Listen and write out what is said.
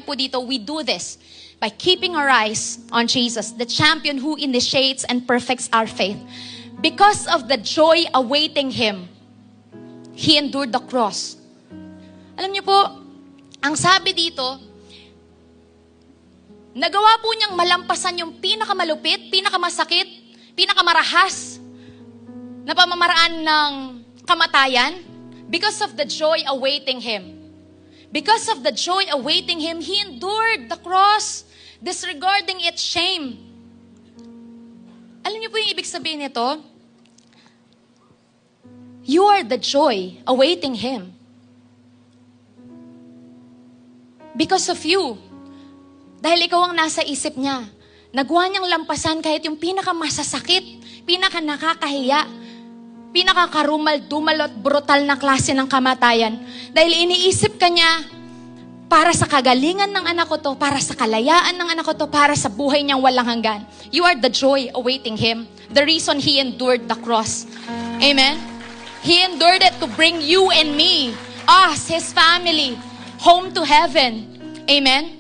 po dito, we do this by keeping our eyes on Jesus, the champion who initiates and perfects our faith. Because of the joy awaiting Him, He endured the cross. Alam niyo po, ang sabi dito, nagawa po niyang malampasan yung pinakamalupit, pinakamasakit, pinakamarahas na pamamaraan ng kamatayan because of the joy awaiting Him. Because of the joy awaiting Him, He endured the cross, disregarding its shame. Alam niyo po yung ibig sabihin nito? You are the joy awaiting Him. Because of you. Dahil ikaw ang nasa isip niya. Nagawa niyang lampasan kahit yung pinakamasasakit, pinakanakakahiya, pinakakarumal-dumal at brutal na klase ng kamatayan. Dahil iniisip ka niya, para sa kagalingan ng anak ko to, para sa kalayaan ng anak ko to, para sa buhay niyang walang hanggan. You are the joy awaiting Him. The reason He endured the cross. Amen? He endured it to bring you and me, us, His family, home to heaven. Amen?